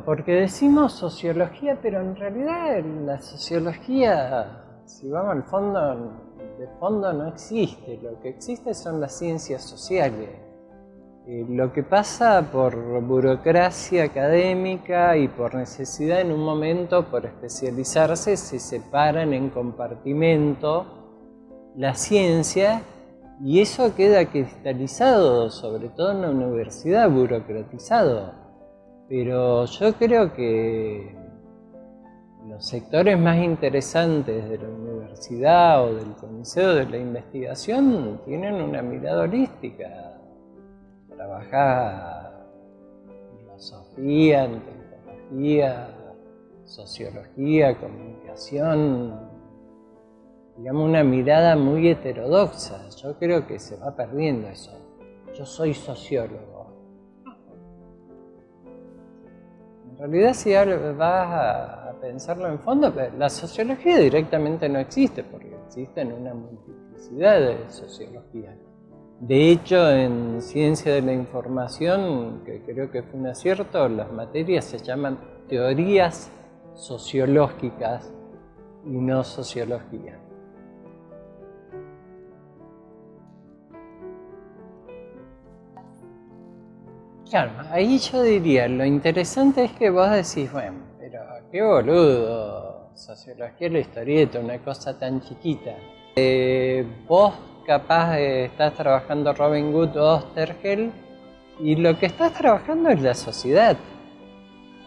Porque decimos sociología, pero en realidad la sociología, si vamos al fondo, de fondo no existe. Lo que existe son las ciencias sociales. Lo que pasa por burocracia académica y por necesidad en un momento por especializarse, se separan en compartimento la ciencia y eso queda cristalizado, sobre todo en la universidad, burocratizado. Pero yo creo que los sectores más interesantes de la universidad o del Coliseo de la Investigación tienen una mirada holística. Trabajar filosofía, antropología, sociología, comunicación, digamos una mirada muy heterodoxa. Yo creo que se va perdiendo eso. Yo soy sociólogo. En realidad, si vas a pensarlo en fondo, la sociología directamente no existe, porque existen una multiplicidad de sociologías. De hecho, en Ciencia de la Información, que creo que fue un acierto, las materias se llaman teorías sociológicas y no sociología. Claro, ahí yo diría, lo interesante es que vos decís, bueno, pero qué boludo, sociología de la historieta, una cosa tan chiquita. Vos capaz estás trabajando Robin Hood o Oesterheld y lo que estás trabajando es la sociedad.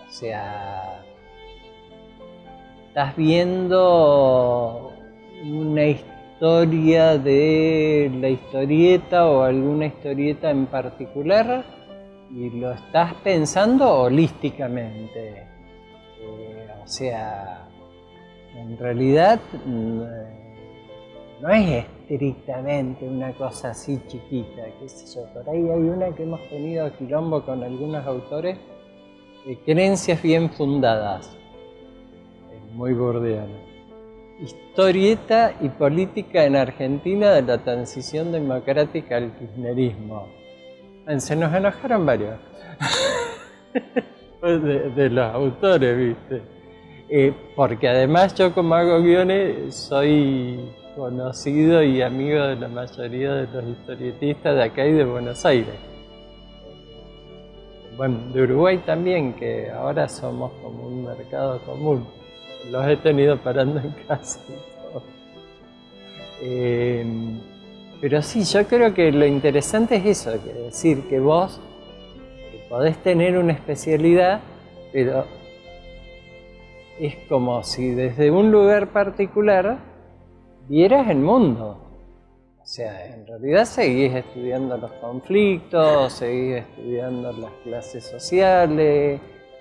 O sea, estás viendo una historia de la historieta o alguna historieta en particular y lo estás pensando holísticamente. O sea, en realidad no es estrictamente una cosa así chiquita, qué sé yo. Por ahí hay una que hemos tenido quilombo con algunos autores, creencias bien fundadas, muy bordeana. Historieta y política en Argentina de la transición democrática al kirchnerismo. Se nos enojaron varios de los autores, ¿viste? Porque además yo, como hago guiones, soy conocido y amigo de la mayoría de los historietistas de acá y de Buenos Aires. Bueno, de Uruguay también, que ahora somos como un mercado común. Los he tenido parando en casa y todo. Pero sí, yo creo que lo interesante es eso, que decir que vos podés tener una especialidad, pero es como si desde un lugar particular vieras el mundo. O sea, en realidad seguís estudiando los conflictos, seguís estudiando las clases sociales,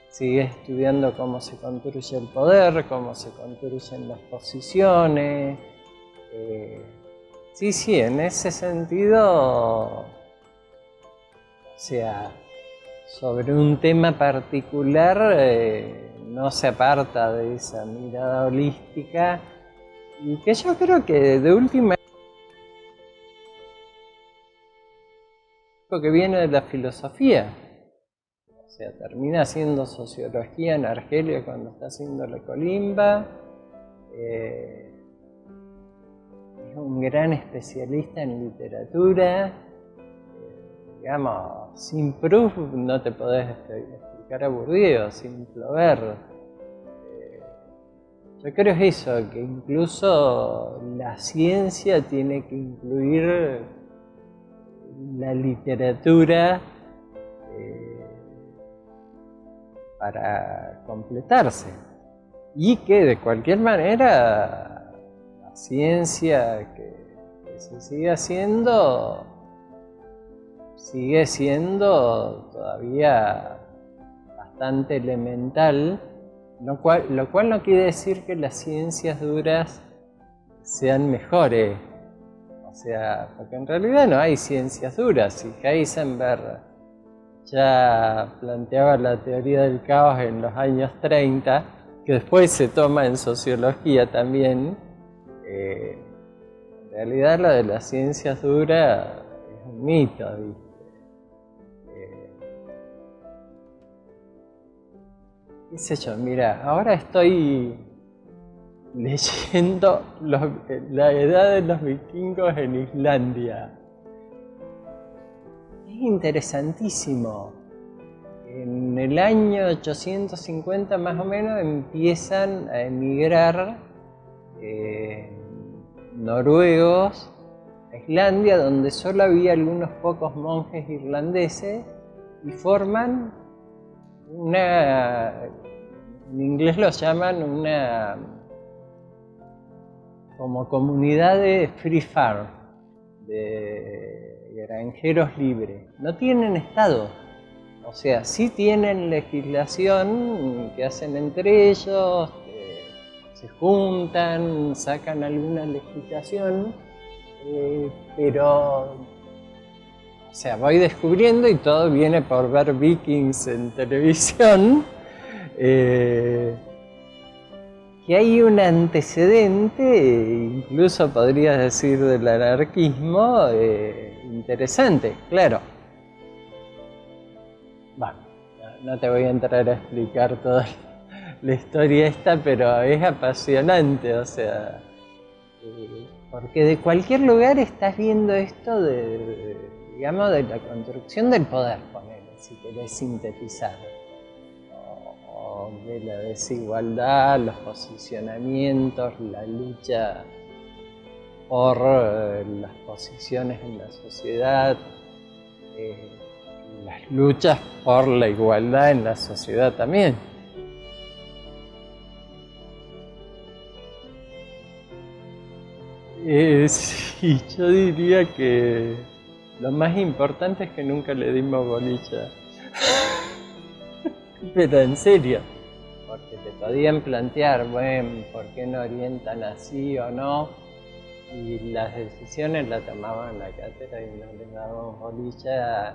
seguís estudiando cómo se construye el poder, cómo se construyen las posiciones. Sí, en ese sentido, o sea, sobre un tema particular no se aparta de esa mirada holística y que yo creo que de última que viene de la filosofía. O sea, termina haciendo sociología en Argelia cuando está haciendo la colimba. Es un gran especialista en literatura. Digamos, sin proof no te podés explicar a Bourdieu, sin Flaubert. Yo creo es eso, que incluso la ciencia tiene que incluir la literatura para completarse. Y que de cualquier manera la ciencia que se sigue haciendo sigue siendo todavía bastante elemental, lo cual no quiere decir que las ciencias duras sean mejores. O O sea, porque en realidad no hay ciencias duras. Y Heisenberg ya planteaba la teoría del caos en los años 30, que después se toma en sociología también. En realidad lo de las ciencias duras es un mito, ¿viste? Qué sé yo, mira, ahora estoy leyendo la edad de los vikingos en Islandia. Es interesantísimo. En el año 850 más o menos empiezan a emigrar noruegos a Islandia, donde solo había algunos pocos monjes irlandeses, y forman en inglés lo llaman una como comunidad de free farm, de granjeros libres. No tienen estado, o sea, sí tienen legislación que hacen entre ellos, se juntan, sacan alguna legislación, pero, o sea, voy descubriendo y todo viene por ver Vikings en televisión, que hay un antecedente, incluso podrías decir del anarquismo, interesante, claro. Bueno, no te voy a entrar a explicar toda la historia esta, pero es apasionante, o sea, porque de cualquier lugar estás viendo esto digamos, de la construcción del poder, ponele, si querés sintetizar, o de la desigualdad, los posicionamientos, la lucha por las posiciones en la sociedad, las luchas por la igualdad en la sociedad también. Sí, yo diría que lo más importante es que nunca le dimos bolilla. Pero en serio, porque te podían plantear, bueno, ¿por qué no orientan así o no? Y las decisiones las tomaban la cátedra y no le daban bolilla.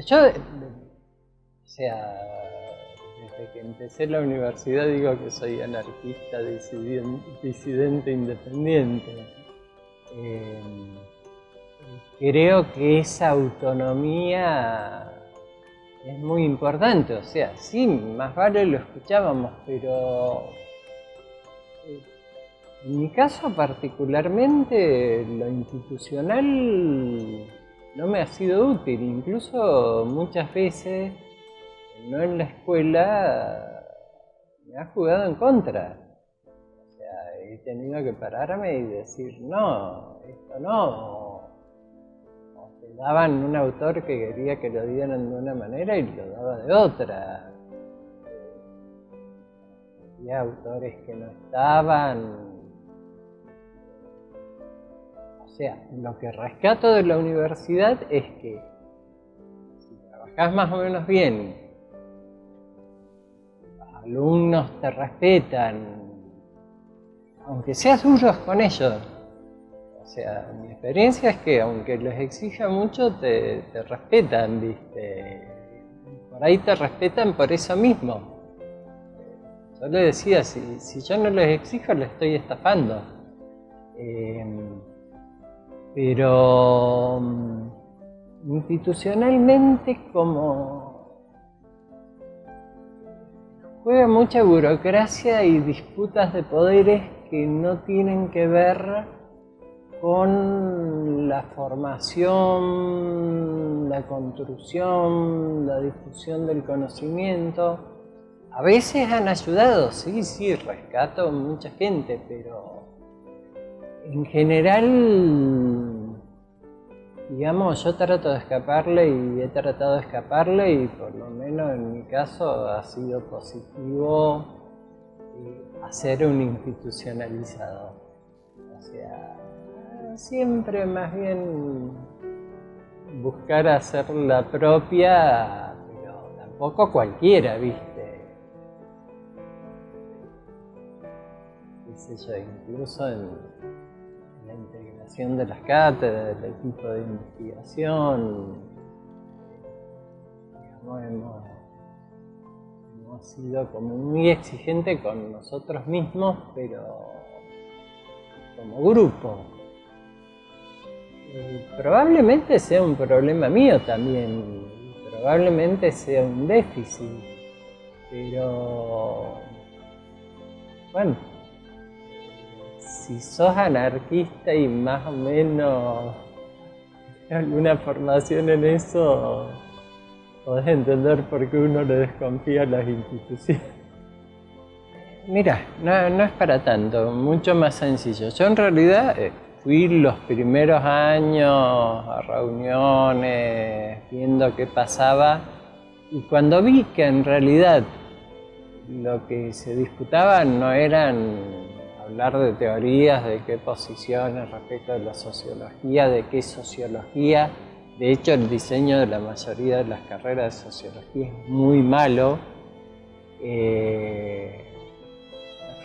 Yo, o sea, desde que empecé la universidad digo que soy anarquista, disidente independiente. Creo que esa autonomía es muy importante, o sea, sí, más vale lo escuchábamos, pero en mi caso particularmente lo institucional no me ha sido útil, incluso muchas veces, no en la escuela, me ha jugado en contra. O sea, he tenido que pararme y decir, no, esto no. O te daban un autor que quería que lo dieran de una manera y lo daba de otra. Había autores que no estaban. O sea, lo que rescato de la universidad es que si trabajás más o menos bien, los alumnos te respetan, aunque seas duros con ellos. O sea, mi experiencia es que aunque les exija mucho, te respetan, ¿viste? Por ahí te respetan por eso mismo. Yo le decía, si yo no les exijo, les estoy estafando. Pero institucionalmente como juega mucha burocracia y disputas de poderes que no tienen que ver con la formación, la construcción, la difusión del conocimiento. A veces han ayudado, sí, rescato mucha gente, pero en general, digamos, yo trato de escaparle y he tratado de escaparle y por lo menos en mi caso ha sido positivo hacer un institucionalizado. O sea, siempre más bien buscar hacer la propia, pero tampoco cualquiera, ¿viste? Qué sé yo, incluso en la integración organización de las cátedras, del equipo de investigación. Digamos, hemos sido como muy exigentes con nosotros mismos, pero como grupo. Probablemente sea un problema mío también, probablemente sea un déficit, pero bueno, si sos anarquista y más o menos alguna formación en eso, podés entender por qué uno le desconfía a las instituciones. Mira, no es para tanto, mucho más sencillo. Yo en realidad fui los primeros años a reuniones, viendo qué pasaba, y cuando vi que en realidad lo que se disputaba no eran hablar de teorías, de qué posiciones respecto de la sociología, de qué sociología. De hecho, el diseño de la mayoría de las carreras de sociología es muy malo.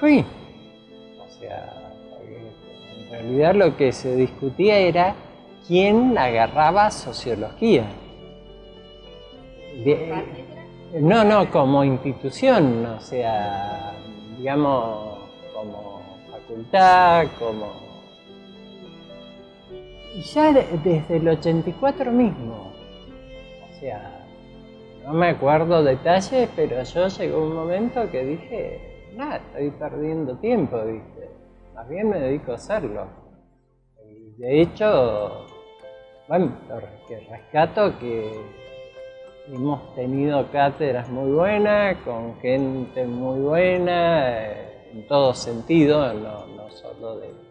Fui. O sea, en realidad lo que se discutía era quién agarraba sociología. No, como institución, o sea, digamos, como facultad, como... Y ya desde el 84 mismo, o sea, no me acuerdo detalles, pero yo llegó un momento que dije, nada, estoy perdiendo tiempo, ¿viste? Más bien me dedico a hacerlo. Y de hecho, bueno, lo que rescato que hemos tenido cátedras muy buenas, con gente muy buena, en todo sentido, no solo de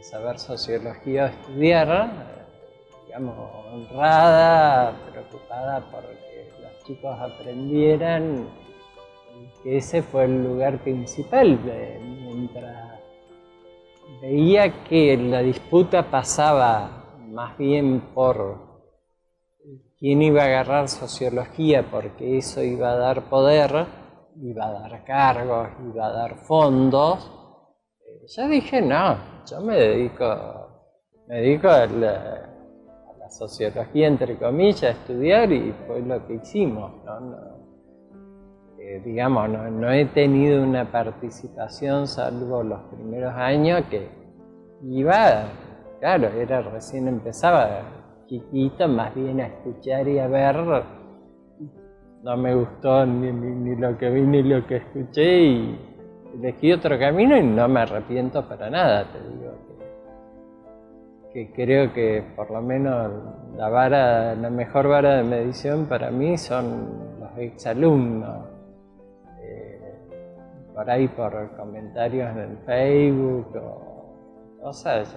saber sociología o estudiar, digamos, honrada, preocupada por que los chicos aprendieran, y que ese fue el lugar principal. Mientras veía que la disputa pasaba más bien por quién iba a agarrar sociología, porque eso iba a dar poder, iba a dar cargos, iba a dar fondos, yo dije, no, yo me dedico a la sociología, entre comillas, a estudiar, y fue lo que hicimos. Digamos, no he tenido una participación, salvo los primeros años, que iba, claro, recién empezaba chiquito, más bien a escuchar y a ver. No me gustó ni lo que vi ni lo que escuché, y elegí otro camino y no me arrepiento para nada. Te digo que creo que por lo menos la mejor vara de medición para mí son los exalumnos. Por ahí por comentarios en el Facebook o cosas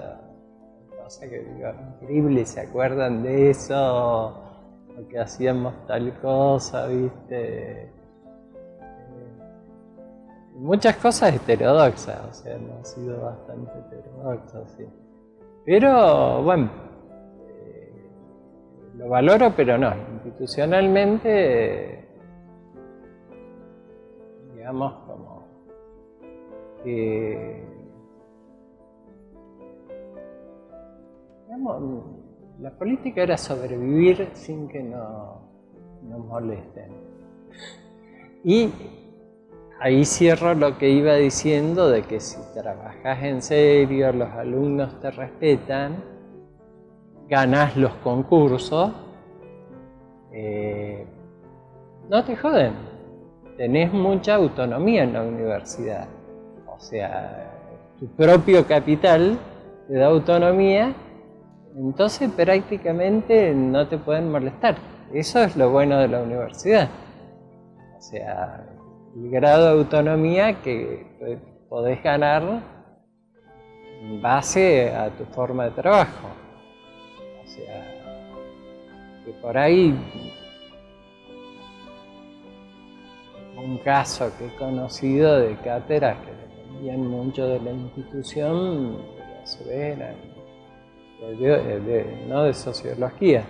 que digo, increíble, se acuerdan de eso, o que hacíamos tal cosa, ¿viste? Muchas cosas heterodoxas, o sea, hemos sido bastante heterodoxos, sí. Pero bueno, lo valoro, pero no, institucionalmente, digamos, como que, digamos, la política era sobrevivir sin que nos molesten. Y ahí cierro lo que iba diciendo de que si trabajas en serio, los alumnos te respetan, ganás los concursos, no te joden, tenés mucha autonomía en la universidad. O sea, tu propio capital te da autonomía, entonces prácticamente no te pueden molestar. Eso es lo bueno de la universidad. O sea, el grado de autonomía que podés ganar en base a tu forma de trabajo. O sea, que por ahí un caso que he conocido de cátedras que dependían mucho de la institución, pero a su vez eran no de sociología,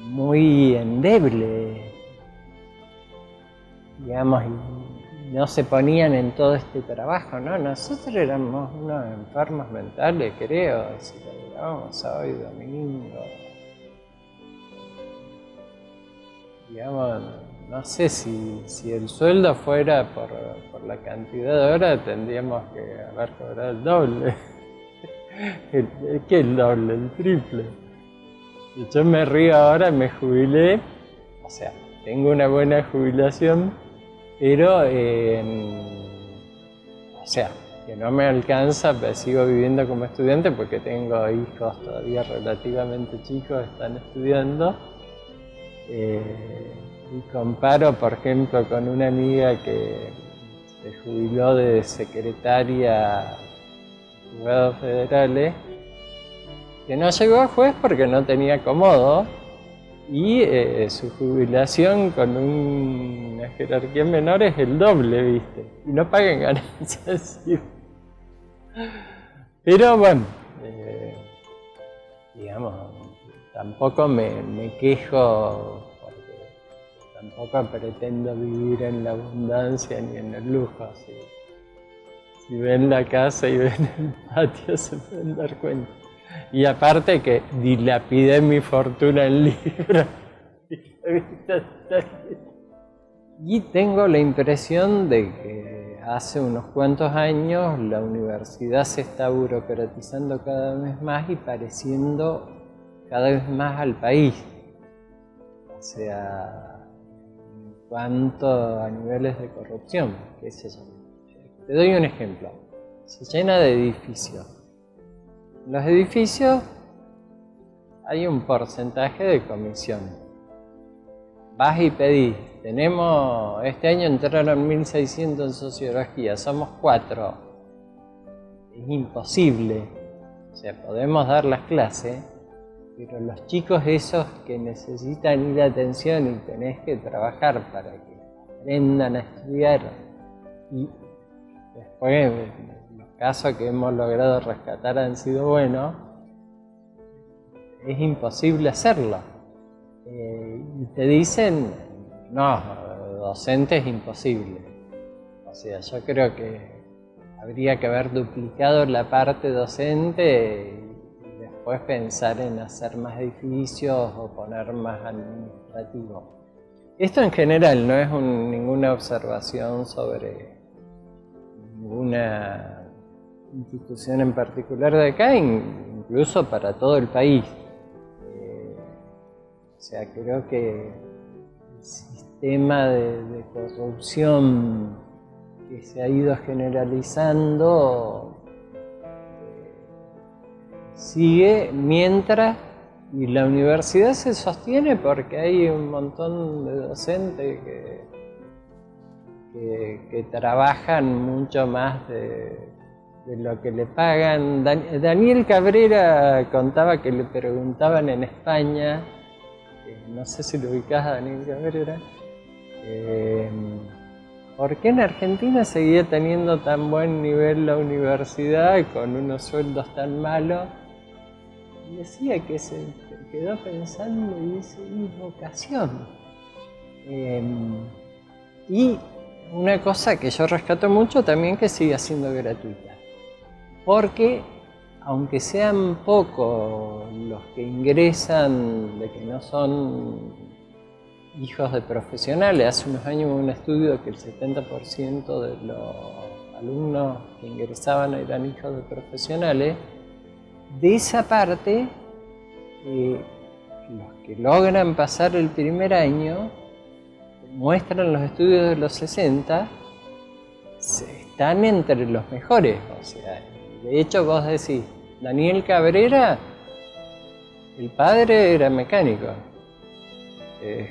muy endeble, digamos, no se ponían en todo este trabajo, ¿no? Nosotros éramos unos enfermos mentales, creo, si laburábamos sábado y domingo. Digamos, no sé si el sueldo fuera por la cantidad de horas, tendríamos que haber cobrado el doble. ¿Qué el doble? El triple. Yo me río ahora, me jubilé, o sea, tengo una buena jubilación, pero, o sea, que no me alcanza, pero sigo viviendo como estudiante porque tengo hijos todavía relativamente chicos, están estudiando. Y comparo, por ejemplo, con una amiga que se jubiló de secretaria de juzgados federales, que no llegó a juez porque no tenía acomodo, y su jubilación con una jerarquía menor es el doble, ¿viste? Y no pagan ganancias. Pero bueno, digamos, tampoco me quejo, porque tampoco pretendo vivir en la abundancia ni en el lujo. Si ven la casa y ven el patio se pueden dar cuenta. Y aparte que dilapidé mi fortuna en libros. Y tengo la impresión de que hace unos cuantos años la universidad se está burocratizando cada vez más y pareciendo cada vez más al país. O sea, en cuanto a niveles de corrupción, qué sé yo. Te doy un ejemplo. Se llena de edificios. En los edificios hay un porcentaje de comisión. Vas y pedís, este año entraron 1.600 en sociología, somos 4. Es imposible. O sea, podemos dar las clases, pero los chicos esos que necesitan ir a atención y tenés que trabajar para que aprendan a estudiar, y después los casos que hemos logrado rescatar han sido buenos, es imposible hacerlo. Y te dicen, no, docente es imposible. O sea, yo creo que habría que haber duplicado la parte docente y después pensar en hacer más edificios o poner más administrativo. Esto en general no es ninguna observación sobre ninguna institución en particular de acá, incluso para todo el país. O sea, creo que el sistema de corrupción que se ha ido generalizando sigue mientras, y la universidad se sostiene porque hay un montón de docentes que trabajan mucho más de lo que le pagan. Daniel Cabrera contaba que le preguntaban en España, no sé si lo ubicás a Daniel Cabrera, ¿por qué en Argentina seguía teniendo tan buen nivel la universidad con unos sueldos tan malos? Y decía que se quedó pensando y dice, vocación. Y una cosa que yo rescato mucho también, que sigue siendo gratuita. Porque aunque sean pocos los que ingresan, de que no son hijos de profesionales, hace unos años hubo un estudio que el 70% de los alumnos que ingresaban eran hijos de profesionales. De esa parte, los que logran pasar el primer año, muestran los estudios de los 60, están entre los mejores. O sea, de hecho vos decís, Daniel Cabrera, el padre era mecánico.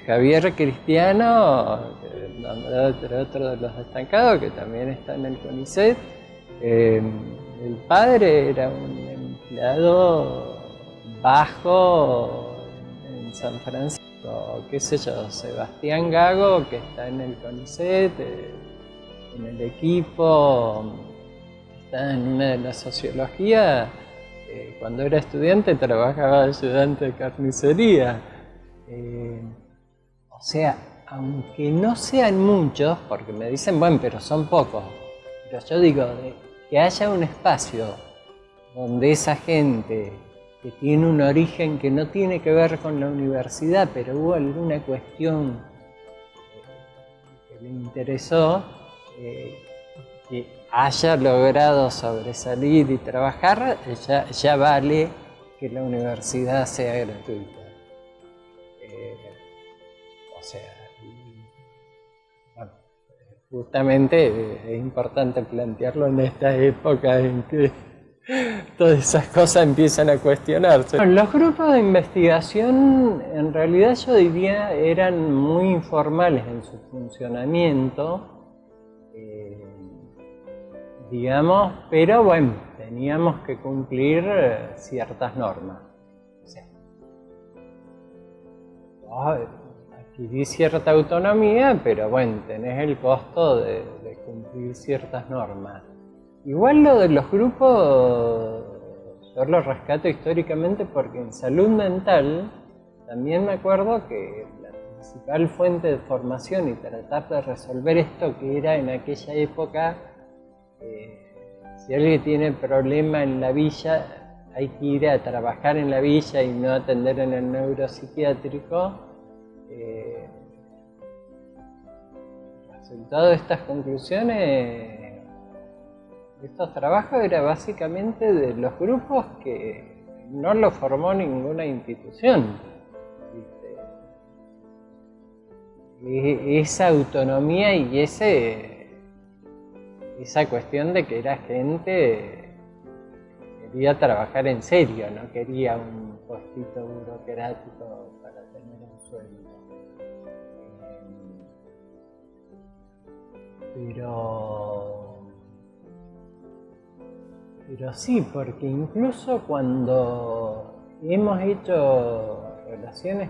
Javier Cristiano, otro de los destacados, que también está en el CONICET, el padre era un empleado bajo en San Francisco, qué sé yo, Sebastián Gago, que está en el CONICET, en el equipo, está en una de las sociologías, cuando era estudiante trabajaba de ayudante de carnicería. O sea, aunque no sean muchos, porque me dicen, bueno, pero son pocos, pero yo digo, que haya un espacio donde esa gente que tiene un origen que no tiene que ver con la universidad, pero hubo alguna cuestión que le interesó, que haya logrado sobresalir y trabajar, ya vale que la universidad sea gratuita. O sea, bueno, justamente es importante plantearlo en esta época en que todas esas cosas empiezan a cuestionarse. Bueno, los grupos de investigación en realidad yo diría eran muy informales en su funcionamiento, digamos, pero bueno, teníamos que cumplir ciertas normas. O sea, adquirí cierta autonomía, pero bueno, tenés el costo de cumplir ciertas normas. Igual lo de los grupos, yo lo rescato históricamente porque en salud mental también me acuerdo que la principal fuente de formación y tratar de resolver esto que era en aquella época, si alguien tiene problema en la villa, hay que ir a trabajar en la villa y no atender en el neuropsiquiátrico. El resultado de estas conclusiones, estos trabajos, era básicamente de los grupos que no lo formó ninguna institución. Esa autonomía y esa cuestión de que era gente que quería trabajar en serio, no quería un postito burocrático para tener un sueldo. Pero sí, porque incluso cuando hemos hecho relaciones,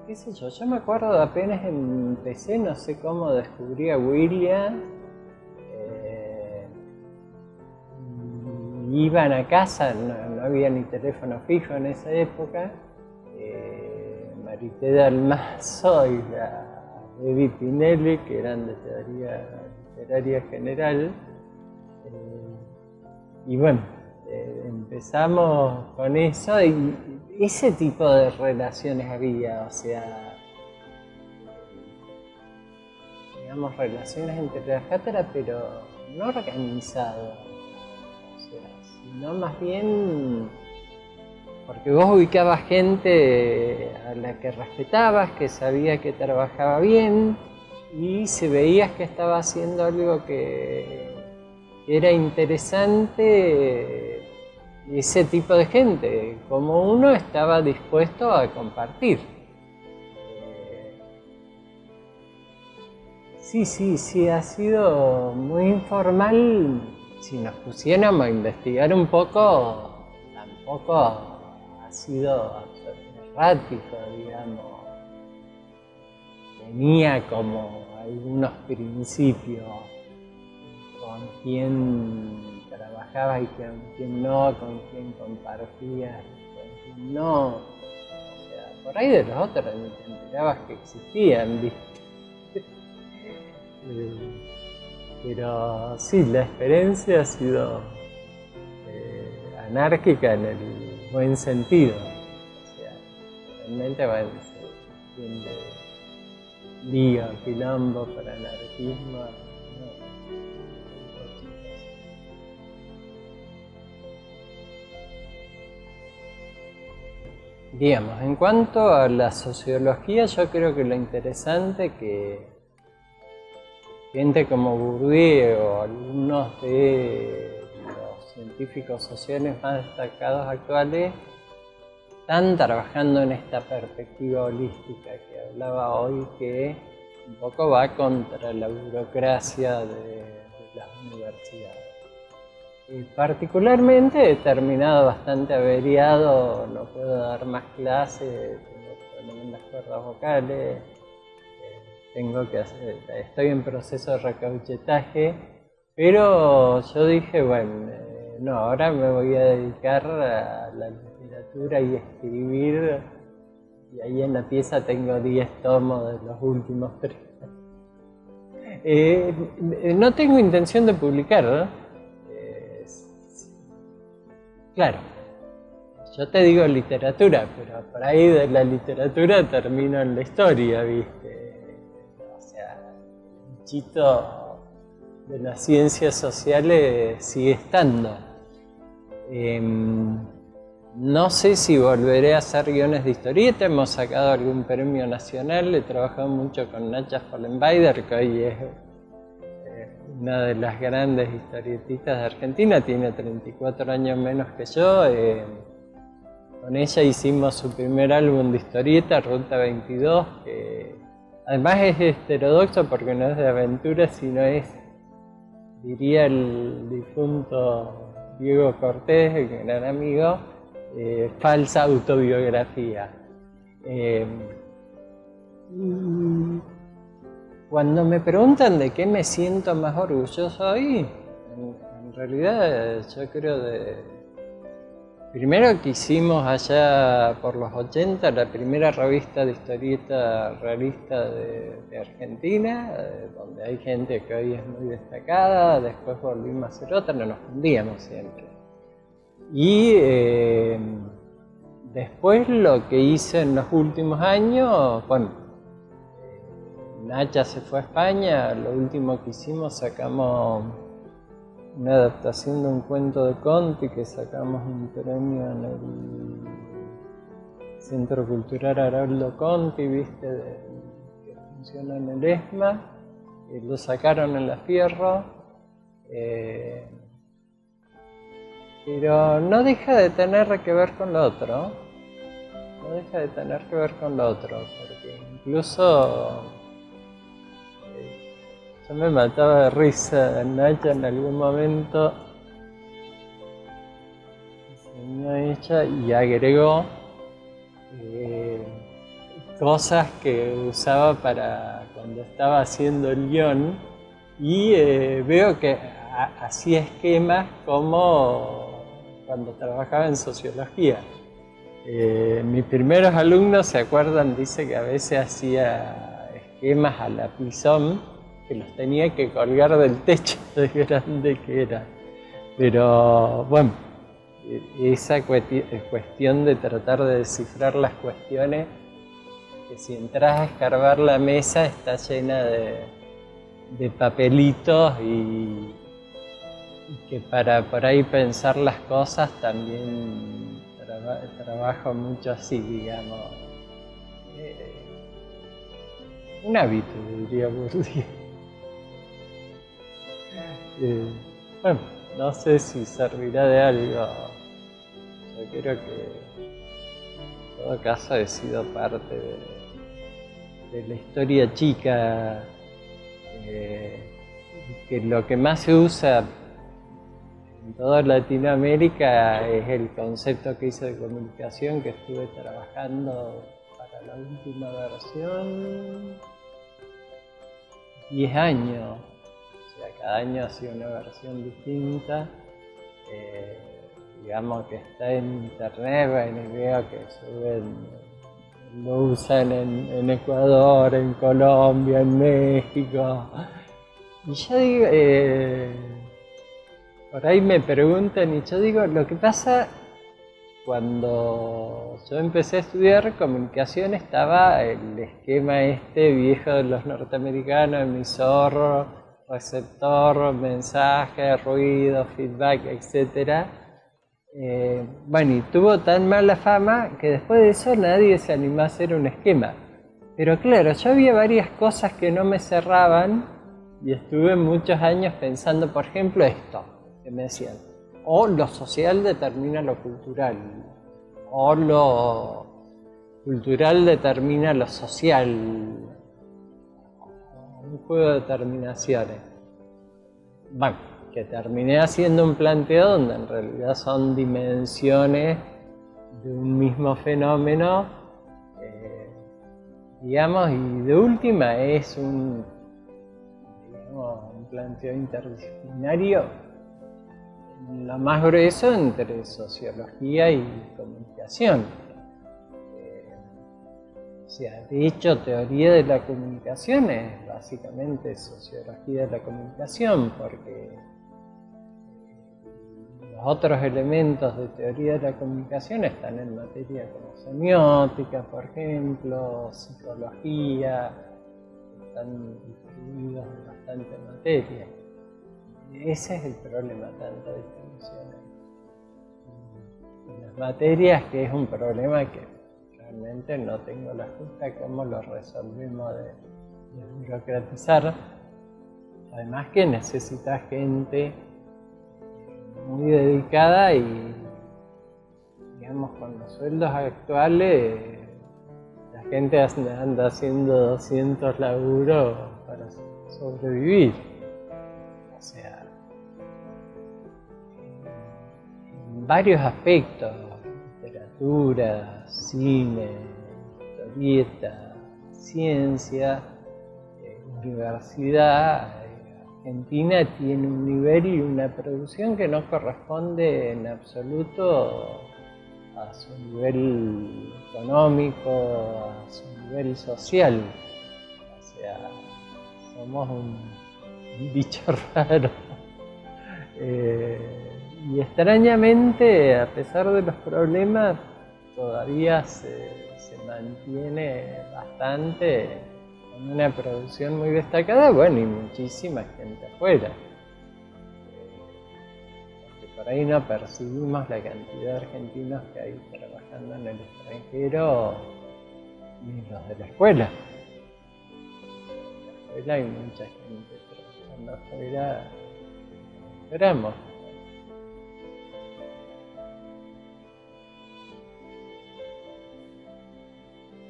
qué sé yo me acuerdo apenas empecé, no sé cómo descubrí a William, iban a casa, no había ni teléfono fijo en esa época, Marité Dalmazo y la Evi Pinelli, que eran de teoría literaria general, y bueno, empezamos con eso y ese tipo de relaciones había, o sea, digamos, relaciones entre las cátedras, pero no organizadas, o sea, sino más bien porque vos ubicabas gente a la que respetabas, que sabía que trabajaba bien, y si veías que estaba haciendo algo que era interesante, ese tipo de gente, como uno, estaba dispuesto a compartir. Sí, ha sido muy informal. Si nos pusiéramos a investigar un poco, tampoco ha sido errático, digamos. Tenía como algunos principios con quién trabajaba y con quién no, con quién compartía, con quién no. O sea, por ahí de los otros ni te enterabas que existían, ¿viste? Pero sí, la experiencia ha sido anárquica en el buen sentido. O sea, realmente bueno, se entiende lío, quilombo para anarquismo. No. Digamos, en cuanto a la sociología, yo creo que lo interesante que gente como Bourdieu o algunos de los científicos sociales más destacados actuales están trabajando en esta perspectiva holística que hablaba hoy, que un poco va contra la burocracia de las universidades. Y particularmente he terminado bastante averiado, no puedo dar más clases, tengo problemas en las cuerdas vocales, estoy en proceso de recauchetaje, pero yo dije, bueno, no, ahora me voy a dedicar a la literatura y escribir Y ahí en la pieza tengo 10 tomos de los últimos 3. No tengo intención de publicar, ¿no? Claro, yo te digo literatura, pero por ahí de la literatura termino en la historia, ¿viste? O sea, el bichito de las ciencias sociales sigue estando. No sé si volveré a hacer guiones de historieta, hemos sacado algún premio nacional, he trabajado mucho con Nacha Follenweider, que hoy es una de las grandes historietistas de Argentina, tiene 34 años menos que yo. Con ella hicimos su primer álbum de historieta, Ruta 22, que además es heterodoxo porque no es de aventuras, sino es, diría el difunto Diego Cortés, el gran amigo, falsa autobiografía. Cuando me preguntan de qué me siento más orgulloso hoy, en realidad yo creo primero que hicimos allá por los 80 la primera revista de historieta realista de Argentina, donde hay gente que hoy es muy destacada, después volvimos a hacer otra, no nos fundíamos siempre. Y después lo que hice en los últimos años, bueno, Nacha se fue a España, lo último que hicimos, sacamos una adaptación de un cuento de Conti, que sacamos un premio en el Centro Cultural Haroldo Conti, ¿viste? Que funciona en el ESMA, lo sacaron en La Fierro, pero no deja de tener que ver con lo otro, porque incluso yo me mataba de risa. Nacha en algún momento enseñó ella y agregó cosas que usaba para cuando estaba haciendo el guión, y veo que hacía esquemas como cuando trabajaba en sociología. Mis primeros alumnos se acuerdan, dice que a veces hacía esquemas a lapizón, que los tenía que colgar del techo de grande que era. Pero bueno, esa cuestión de tratar de descifrar las cuestiones, que si entras a escarbar la mesa está llena de papelitos, y que para por ahí pensar las cosas también trabajo mucho así, digamos. Un hábito, diría Bourdieu. Bueno, no sé si servirá de algo. Yo creo que en todo caso he sido parte de la historia chica, que lo que más se usa en toda Latinoamérica es el concepto que hice de comunicación, que estuve trabajando para la última versión 10 años. Cada año ha sido una versión distinta, digamos que está en internet, y veo que suben, lo usan en Ecuador, en Colombia, en México, y yo digo, por ahí me preguntan y yo digo, lo que pasa, cuando yo empecé a estudiar comunicación estaba el esquema viejo de los norteamericanos, emisor, receptor, mensaje, ruido, feedback, etc. Bueno, y tuvo tan mala fama que después de eso nadie se animó a hacer un esquema. Pero claro, yo había varias cosas que no me cerraban y estuve muchos años pensando, por ejemplo, esto, que me decían, o lo social determina lo cultural, o lo cultural determina lo social. Un juego de terminaciones. Bueno, que terminé haciendo un planteo donde en realidad son dimensiones de un mismo fenómeno, digamos, y de última es un planteo interdisciplinario, lo más grueso entre sociología y comunicación. O sea, de hecho, teoría de la comunicación es básicamente sociología de la comunicación, porque los otros elementos de teoría de la comunicación están en materia como semiótica, por ejemplo, psicología, están distribuidos en bastante materia. Ese es el problema, tanta distribución en las materias, que es un problema que realmente no tengo la justa cómo lo resolvemos de burocratizar. Además que necesita gente muy dedicada y, digamos, con los sueldos actuales, la gente anda haciendo 200 laburos para sobrevivir. O sea, en varios aspectos, literatura, cine, historieta, ciencia, universidad, Argentina tiene un nivel y una producción que no corresponde en absoluto a su nivel económico, a su nivel social. O sea, somos un bicho raro. Y extrañamente, a pesar de los problemas, todavía se mantiene bastante con una producción muy destacada, bueno, y muchísima gente afuera. Porque por ahí no percibimos la cantidad de argentinos que hay trabajando en el extranjero, ni los de la escuela. En la escuela hay mucha gente trabajando afuera, esperamos.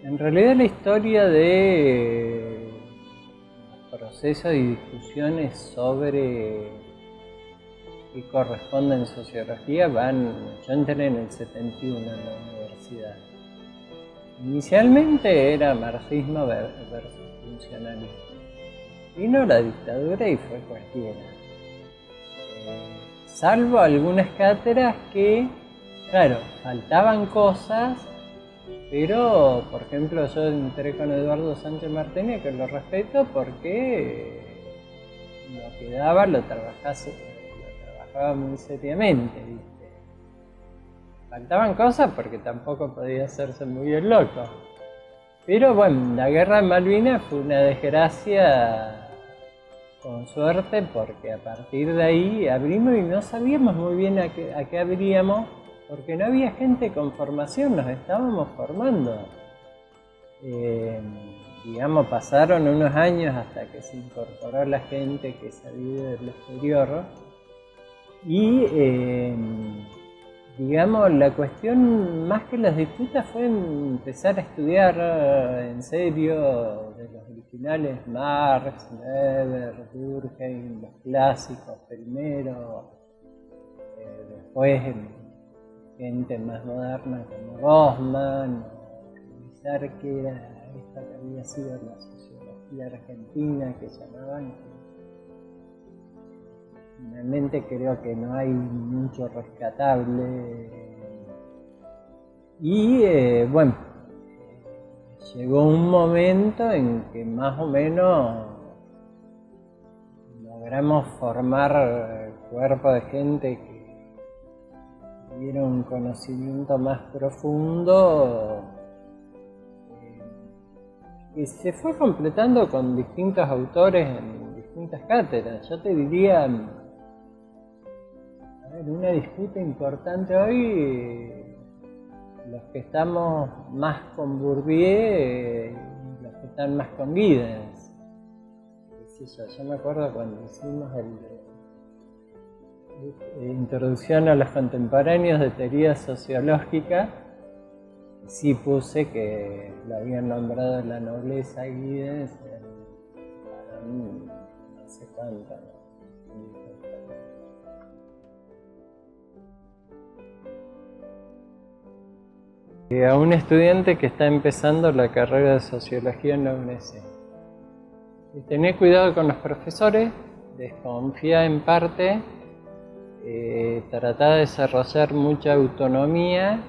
En realidad la historia de los procesos y discusiones sobre qué corresponde en sociología yo entré en el 71 en la universidad. Inicialmente era marxismo versus funcionalismo. Vino la dictadura y fue cualquiera. Salvo algunas cátedras que, claro, faltaban cosas. Pero, por ejemplo, yo entré con Eduardo Sánchez Martínez, que lo respeto porque lo que daba lo trabajaba muy seriamente, ¿viste? Faltaban cosas porque tampoco podía hacerse muy el loco. Pero bueno, la guerra de Malvinas fue una desgracia con suerte, porque a partir de ahí abrimos y no sabíamos muy bien a qué abríamos, porque no había gente con formación, nos estábamos formando. Digamos, pasaron unos años hasta que se incorporó la gente que sabía del exterior. Y, digamos, la cuestión más que las disputas fue empezar a estudiar en serio de los originales, Marx, Weber, Durkheim, los clásicos primero, después gente más moderna como Gossman, revisar qué era esta que había sido la sociología argentina que llamaban. Finalmente creo que no hay mucho rescatable. Y bueno, llegó un momento en que más o menos logramos formar cuerpo de gente que diera un conocimiento más profundo, que se fue completando con distintos autores en distintas cátedras. Yo te diría, una disputa importante hoy, los que estamos más con Bourdieu y los que están más con Giddens. Yo me acuerdo cuando hicimos introducción a los contemporáneos de teoría sociológica, sí puse que lo habían nombrado la nobleza Giddens no sé cuánto, ¿no? A un estudiante que está empezando la carrera de sociología en la UNESE. Tener cuidado con los profesores, desconfía en parte, tratar de desarrollar mucha autonomía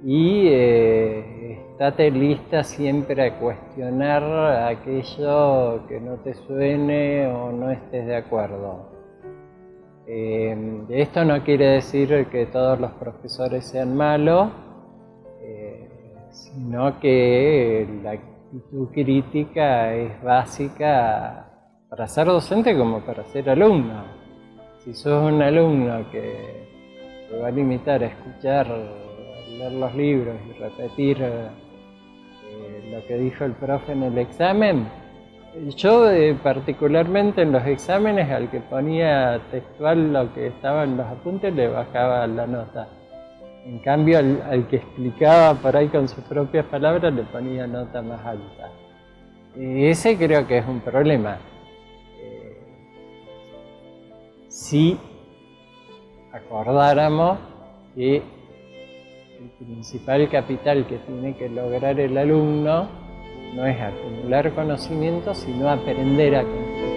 y estate lista siempre a cuestionar aquello que no te suene o no estés de acuerdo. Esto no quiere decir que todos los profesores sean malos, sino que la actitud crítica es básica para ser docente como para ser alumno. Si sos un alumno que se va a limitar a escuchar, leer los libros y repetir lo que dijo el profe en el examen, yo particularmente en los exámenes al que ponía textual lo que estaba en los apuntes le bajaba la nota. En cambio al que explicaba por ahí con sus propias palabras le ponía nota más alta. Ese creo que es un problema. Si acordáramos que el principal capital que tiene que lograr el alumno no es acumular conocimientos, sino aprender a construir.